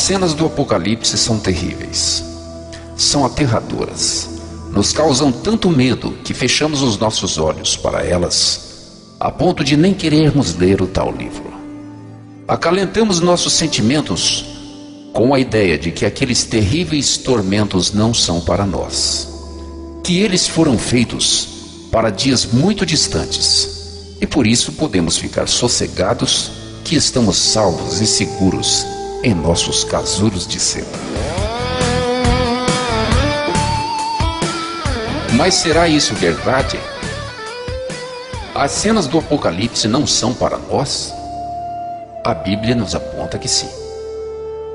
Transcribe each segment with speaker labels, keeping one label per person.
Speaker 1: cenas do Apocalipse são terríveis, são aterradoras, nos causam tanto medo que fechamos os nossos olhos para elas, a ponto de nem querermos ler o tal livro. Acalentamos nossos sentimentos com a ideia de que aqueles terríveis tormentos não são para nós, que eles foram feitos para dias muito distantes, e por isso podemos ficar sossegados que estamos salvos e seguros em nossos casulos de seda. Mas será isso verdade? As cenas do Apocalipse não são para nós? A Bíblia nos aponta que sim.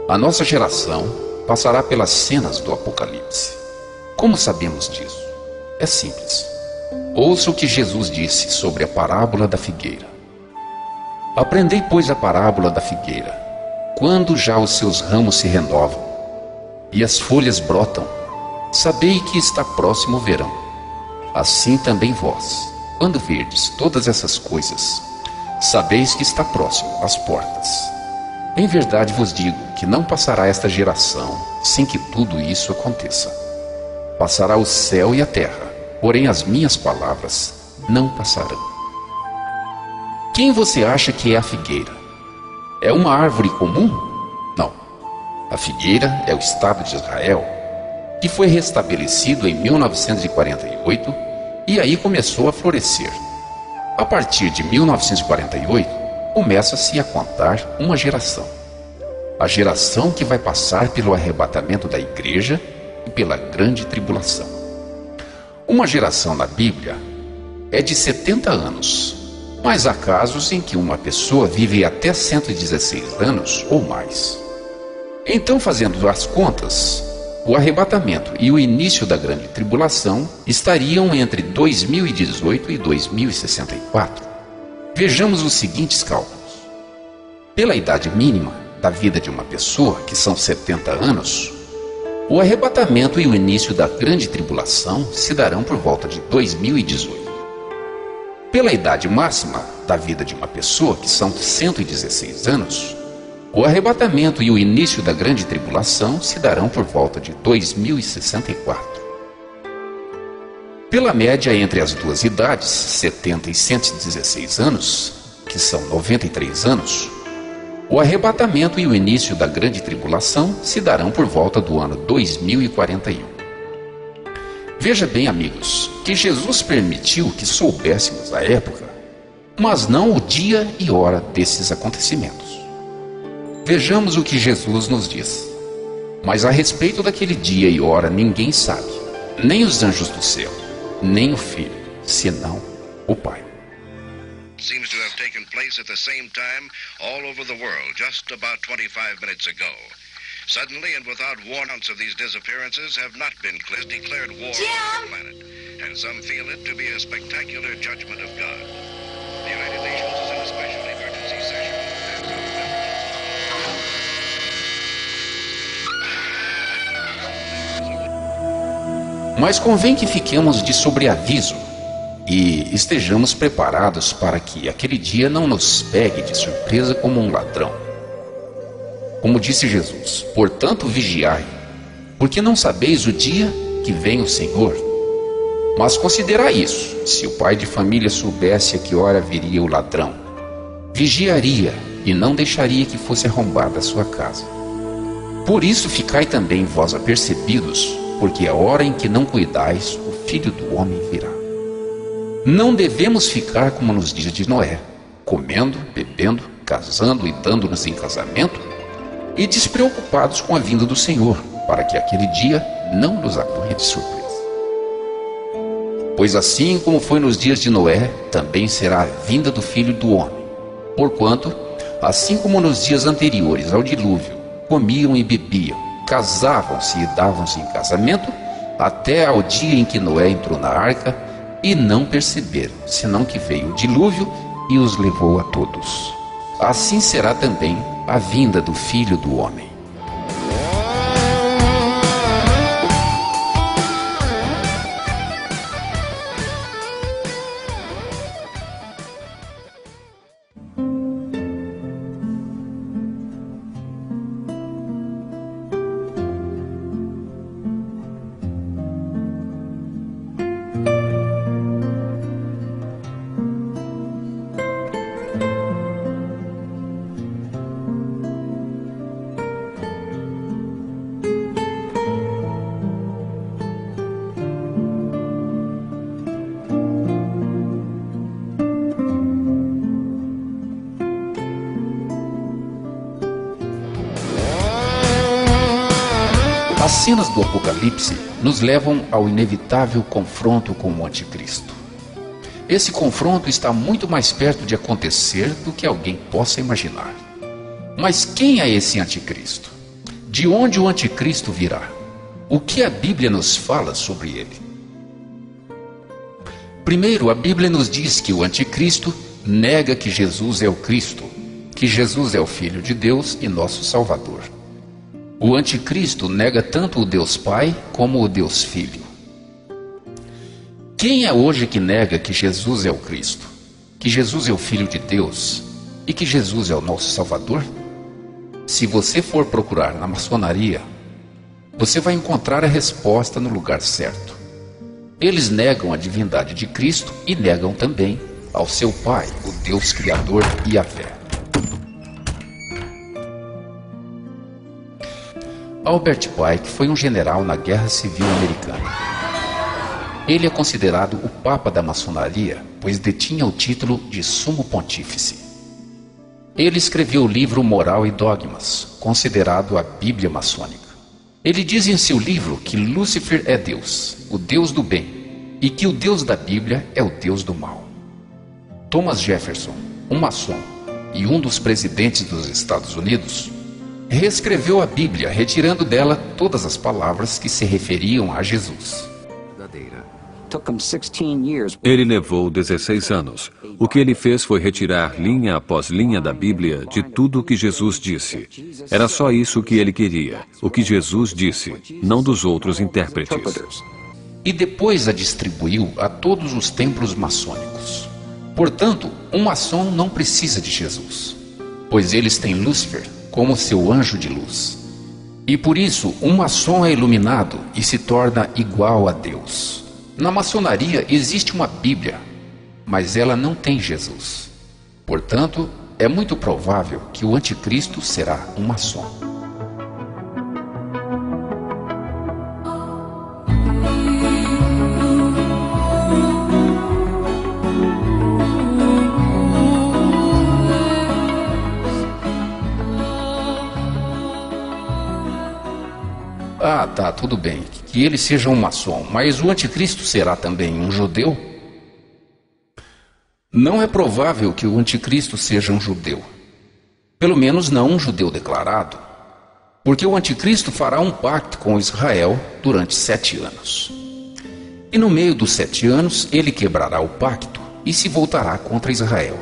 Speaker 1: A nossa geração passará pelas cenas do Apocalipse. Como sabemos disso? É simples. Ouça o que Jesus disse sobre a parábola da figueira. Aprendei, pois, a parábola da figueira. Quando já os seus ramos se renovam e as folhas brotam, sabei que está próximo o verão. Assim também vós, quando verdes todas essas coisas, sabeis que está próximo às portas. Em verdade vos digo que não passará esta geração sem que tudo isso aconteça. Passará o céu e a terra, porém as minhas palavras não passarão. Quem você acha que é a figueira? É uma árvore comum? Não. A figueira é o Estado de Israel, que foi restabelecido em 1948 e aí começou a florescer. A partir de 1948, começa-se a contar uma geração. A geração que vai passar pelo arrebatamento da igreja e pela grande tribulação. Uma geração na Bíblia é de 70 anos, mas há casos em que uma pessoa vive até 116 anos ou mais. Então, fazendo as contas, o arrebatamento e o início da grande tribulação estariam entre 2018 e 2064. Vejamos os seguintes cálculos. Pela idade mínima da vida de uma pessoa, que são 70 anos, o arrebatamento e o início da grande tribulação se darão por volta de 2018. Pela idade máxima da vida de uma pessoa, que são 116 anos, o arrebatamento e o início da grande tribulação se darão por volta de 2064. Pela média entre as duas idades, 70 e 116 anos, que são 93 anos, o arrebatamento e o início da grande tribulação se darão por volta do ano 2041. Veja bem, amigos, que Jesus permitiu que soubéssemos a época, mas não o dia e hora desses acontecimentos. Vejamos o que Jesus nos diz. Mas a respeito daquele dia e hora ninguém sabe, nem os anjos do céu, nem o Filho, senão o Pai.
Speaker 2: Seems to have taken place at the same time all over the world, just about 25 minutes ago. Suddenly and without warrants of these disappearances have not been declared war on the planet, and some feel it to be a spectacular judgment of God. The United Nations is in a special emergency session.
Speaker 1: Mas convém que fiquemos de sobreaviso e estejamos preparados para que aquele dia não nos pegue de surpresa como um ladrão. Como disse Jesus, portanto vigiai, porque não sabeis o dia que vem o Senhor. Mas considerai isso: se o pai de família soubesse a que hora viria o ladrão, vigiaria e não deixaria que fosse arrombada a sua casa. Por isso ficai também vós apercebidos, porque a hora em que não cuidais, o Filho do Homem virá. Não devemos ficar como nos dias de Noé, comendo, bebendo, casando e dando-nos em casamento, e despreocupados com a vinda do Senhor, para que aquele dia não nos apanhe de surpresa. Pois assim como foi nos dias de Noé, também será a vinda do Filho do Homem. Porquanto, assim como nos dias anteriores ao dilúvio, comiam e bebiam, casavam-se e davam-se em casamento, até ao dia em que Noé entrou na arca, e não perceberam, senão que veio o dilúvio e os levou a todos. Assim será também a vinda do Filho do Homem. As cenas do Apocalipse nos levam ao inevitável confronto com o Anticristo. Esse confronto está muito mais perto de acontecer do que alguém possa imaginar. Mas quem é esse Anticristo? De onde o Anticristo virá? O que a Bíblia nos fala sobre ele? Primeiro, a Bíblia nos diz que o Anticristo nega que Jesus é o Cristo, que Jesus é o Filho de Deus e nosso Salvador. O Anticristo nega tanto o Deus Pai como o Deus Filho. Quem é hoje que nega que Jesus é o Cristo, que Jesus é o Filho de Deus e que Jesus é o nosso Salvador? Se você for procurar na maçonaria, você vai encontrar a resposta no lugar certo. Eles negam a divindade de Cristo e negam também ao seu Pai, o Deus Criador Yahvé. Albert Pike foi um general na Guerra Civil Americana. Ele é considerado o Papa da maçonaria, pois detinha o título de Sumo Pontífice. Ele escreveu o livro Moral e Dogmas, considerado a Bíblia maçônica. Ele diz em seu livro que Lúcifer é Deus, o Deus do bem, e que o Deus da Bíblia é o Deus do mal. Thomas Jefferson, um maçom e um dos presidentes dos Estados Unidos, reescreveu a Bíblia, retirando dela todas as palavras que se referiam a Jesus.
Speaker 3: Ele levou 16 anos. O que ele fez foi retirar linha após linha da Bíblia de tudo o que Jesus disse. Era só isso que ele queria, o que Jesus disse, não dos outros intérpretes.
Speaker 1: E depois a distribuiu a todos os templos maçônicos. Portanto, um maçom não precisa de Jesus, pois eles têm Lúcifer como seu anjo de luz. E por isso, um maçom é iluminado e se torna igual a Deus. Na maçonaria existe uma Bíblia, mas ela não tem Jesus. Portanto, é muito provável que o Anticristo será um maçom. Ah, tá, tudo bem, que ele seja um maçom, mas o Anticristo será também um judeu? Não é provável que o Anticristo seja um judeu. Pelo menos não um judeu declarado. Porque o Anticristo fará um pacto com Israel durante 7 anos. E no meio dos 7 anos, ele quebrará o pacto e se voltará contra Israel.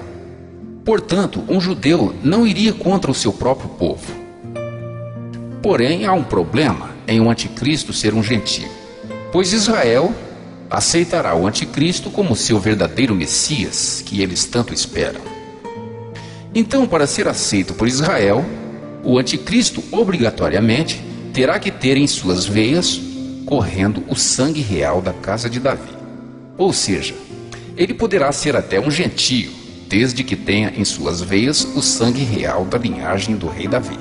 Speaker 1: Portanto, um judeu não iria contra o seu próprio povo. Porém, há um problema em o Anticristo ser um gentio, pois Israel aceitará o Anticristo como seu verdadeiro Messias, que eles tanto esperam. Então, para ser aceito por Israel, o Anticristo obrigatoriamente terá que ter em suas veias correndo o sangue real da casa de Davi. Ou seja, ele poderá ser até um gentio, desde que tenha em suas veias o sangue real da linhagem do rei Davi.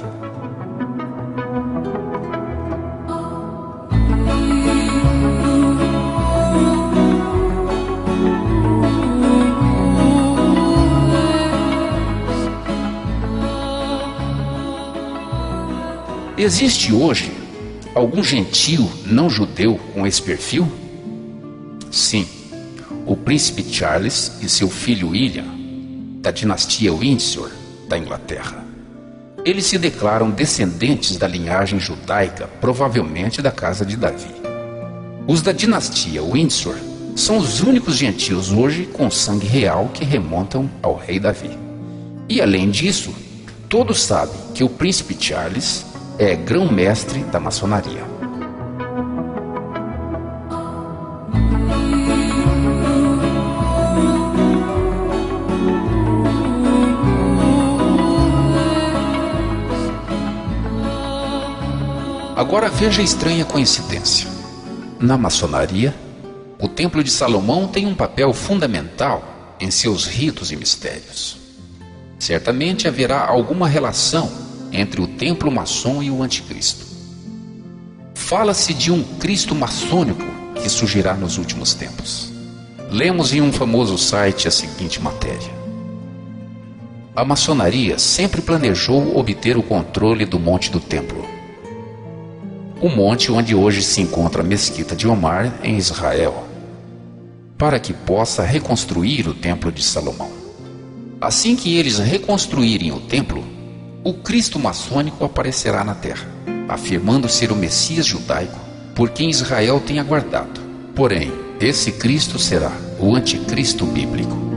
Speaker 1: Existe hoje algum gentio não judeu com esse perfil? Sim, o príncipe Charles e seu filho William, da dinastia Windsor, da Inglaterra. Eles se declaram descendentes da linhagem judaica, provavelmente da casa de Davi. Os da dinastia Windsor são os únicos gentios hoje com sangue real que remontam ao rei Davi. E além disso, todos sabem que o príncipe Charles é grão-mestre da maçonaria. Agora veja a estranha coincidência. Na maçonaria, o Templo de Salomão tem um papel fundamental em seus ritos e mistérios. Certamente haverá alguma relação entre o templo maçom e o Anticristo. Fala-se de um Cristo maçônico que surgirá nos últimos tempos. Lemos em um famoso site a seguinte matéria: a maçonaria sempre planejou obter o controle do Monte do Templo. o monte onde hoje se encontra a Mesquita de Omar, em Israel, para que possa reconstruir o Templo de Salomão. Assim que eles reconstruírem o templo, o Cristo maçônico aparecerá na terra, afirmando ser o Messias judaico por quem Israel tem aguardado. Porém, esse Cristo será o anticristo bíblico.